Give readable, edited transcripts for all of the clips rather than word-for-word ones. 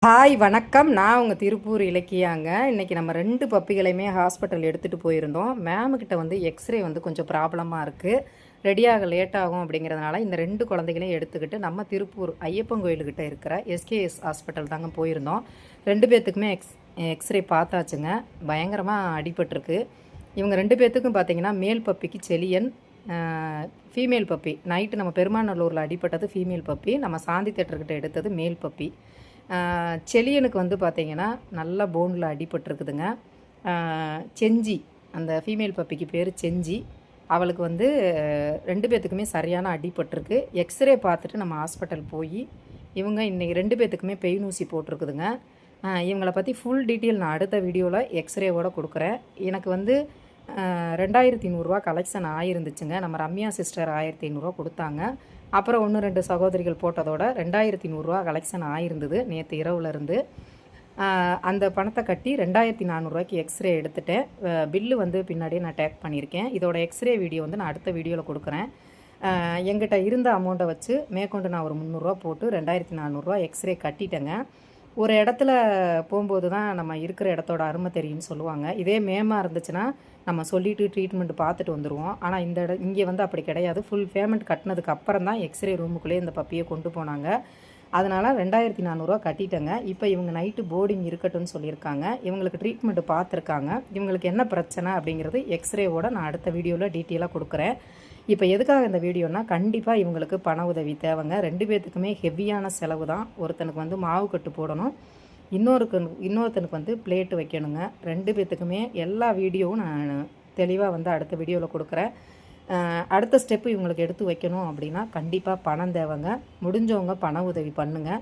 Hi வணக்கம். நான் உங்கள் திருப்பூர் இலக்கியாங்க. இன்றைக்கி நம்ம 2 பப்பிகளையுமே ஹாஸ்பிட்டல் எடுத்துகிட்டு போயிருந்தோம். மேமுக்கிட்ட வந்து எக்ஸ்ரே வந்து கொஞ்சம் ப்ராப்ளமாக இருக்குது, ரெடியாக லேட் ஆகும் அப்படிங்கிறதுனால இந்த 2 குழந்தைகளையும் எடுத்துக்கிட்டு நம்ம திருப்பூர் ஐயப்பன் கோயிலுக்கிட்ட இருக்கிற எஸ்கேஎஸ் ஹாஸ்பிட்டல் தாங்க போயிருந்தோம். 2 பேர்த்துக்குமே எக்ஸ்ரே பார்த்தாச்சுங்க. பயங்கரமாக அடிபட்டிருக்கு. இவங்க 2 பேர்த்துக்கும் பார்த்திங்கன்னா மேல் பப்பிக்கு செலியன், ஃபீமேல் பப்பி. நைட்டு நம்ம பெருமாநல்லூரில் அடிபட்டது ஃபீமேல் பப்பி, நம்ம சாந்தி தேட்டர்கிட்ட எடுத்தது மேல் பப்பி. செலியனுக்கு வந்து பார்த்திங்கன்னா நல்லா போனில் அடிபட்டிருக்குதுங்க. செஞ்சி, அந்த ஃபீமேல் பப்பிக்கு பேர் செஞ்சி. அவளுக்கு வந்து 2 பேர்த்துக்குமே சரியான அடிபட்டிருக்கு. எக்ஸ்ரே பார்த்துட்டு நம்ம ஹாஸ்பிட்டல் போய் இவங்க இன்றைக்கி 2 பேர்த்துக்குமே பெயின் ஊசி போட்டிருக்குதுங்க. இவங்களை பற்றி ஃபுல் டீட்டெயில் நான் அடுத்த வீடியோவில் எக்ஸ்ரேவோடு கொடுக்குறேன். எனக்கு வந்து 2100 கலெக்ஷன் ஆகிருந்துச்சுங்க. நம்ம ரம்யா சிஸ்டர் 1500 கொடுத்தாங்க. அப்புறம் 1-2 சகோதரிகள் போட்டதோட 2100 கலெக்ஷன் ஆகிருந்தது நேற்று இரவுலேருந்து. அந்த பணத்தை கட்டி 2400 எக்ஸ்ரே எடுத்துட்டேன். பில்லு வந்து பின்னாடியே நான் டேக் பண்ணியிருக்கேன். இதோட எக்ஸ்ரே வீடியோ வந்து நான் அடுத்த வீடியோவில் கொடுக்குறேன். எங்கிட்ட இருந்த அமௌண்ட்டை வச்சு மேற்கொண்டு நான் ஒரு 300 போட்டு 2400 எக்ஸ்ரே கட்டிட்டேங்க. ஒரு இடத்துல போகும்போது தான் நம்ம இருக்கிற இடத்தோட அருமை தெரியும்னு சொல்லுவாங்க. இதே மேமாக இருந்துச்சுன்னா நம்ம சொல்லிவிட்டு ட்ரீட்மெண்ட் பார்த்துட்டு வந்துடுவோம். ஆனால் இங்கே வந்து அப்படி கிடையாது. ஃபுல் பேமெண்ட் கட்டினதுக்கு அப்புறம் தான் எக்ஸ்ரே ரூமுக்குள்ளே இந்த பப்பியை கொண்டு போனாங்க. அதனால் 2400 கட்டிட்டேங்க. இப்போ இவங்க நைட்டு போர்டிங் இருக்கட்டும்னு சொல்லியிருக்காங்க. இவங்களுக்கு ட்ரீட்மெண்ட்டு பார்த்துருக்காங்க. இவங்களுக்கு என்ன பிரச்சனை அப்படிங்கிறது எக்ஸ்ரேவோட நான் அடுத்த வீடியோவில் டீட்டெயிலாக கொடுக்குறேன். இப்போ எதுக்காக இந்த வீடியோனா, கண்டிப்பாக இவங்களுக்கு பண உதவி தேவைங்க. 2 பேர்த்துக்குமே ஹெவியான செலவு தான். ஒருத்தனுக்கு வந்து மாவு கட்டு போடணும், இன்னொருத்தனுக்கு வந்து பிளேட்டு வைக்கணுங்க. 2 பேர்த்துக்குமே எல்லா வீடியோவும் நான் தெளிவாக வந்து அடுத்த வீடியோவில் கொடுக்குறேன். அடுத்த ஸ்டெப்பு இவங்களுக்கு எடுத்து வைக்கணும் அப்படின்னா கண்டிப்பாக பணம் தேவைங்க. முடிஞ்சவங்க பண உதவி பண்ணுங்கள்.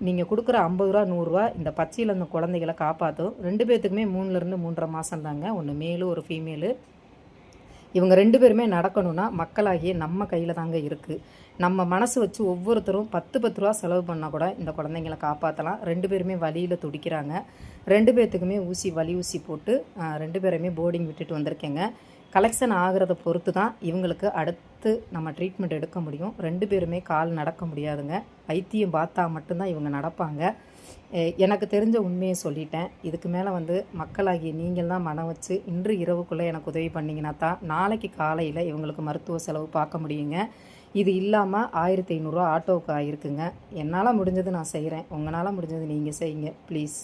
நீங்கள் கொடுக்குற 50 ரூபா 100 இந்த பச்சையில் இந்த குழந்தைகளை காப்பாற்றும். 2 பேர்த்துக்குமே 3லேருந்து 3.5 மாதம் தாங்க. ஒன்று மேலு ஒரு ஃபீமேலு. இவங்க 2 பேருமே நடக்கணும்னா மக்களாகிய நம்ம கையில் தாங்க இருக்குது. நம்ம மனசு வச்சு ஒவ்வொருத்தரும் 10 ரூபா செலவு பண்ணால் கூட இந்த குழந்தைங்களை காப்பாற்றலாம். 2 பேருமே வலியில் துடிக்கிறாங்க. 2 பேர்த்துக்குமே வலி ஊசி போட்டு 2 பேருமே போர்டிங் விட்டுட்டு வந்திருக்கேங்க. கலெக்ஷன் ஆகிறத பொறுத்து தான் இவங்களுக்கு அடுத்து நம்ம ட்ரீட்மெண்ட் எடுக்க முடியும். 2 பேருமே கால் நடக்க முடியாதுங்க. வைத்தியம் பார்த்தா மட்டும்தான் இவங்க நடப்பாங்க. எனக்கு தெரிஞ்ச உண்மையை சொல்லிட்டேன். இதுக்கு மேலே வந்து மக்களாகிய நீங்கள் தான் மனம் வச்சு இன்று இரவுக்குள்ளே எனக்கு உதவி பண்ணிங்கன்னா தான் நாளைக்கு காலையில் இவங்களுக்கு மருத்துவ செலவு பார்க்க முடியுங்க. இது இல்லாமல் 1500 ஆட்டோவுக்கு ஆகிருக்குங்க. என்னால் முடிஞ்சது நான் செய்கிறேன். உங்களால் முடிஞ்சது நீங்கள் செய்யுங்க ப்ளீஸ்.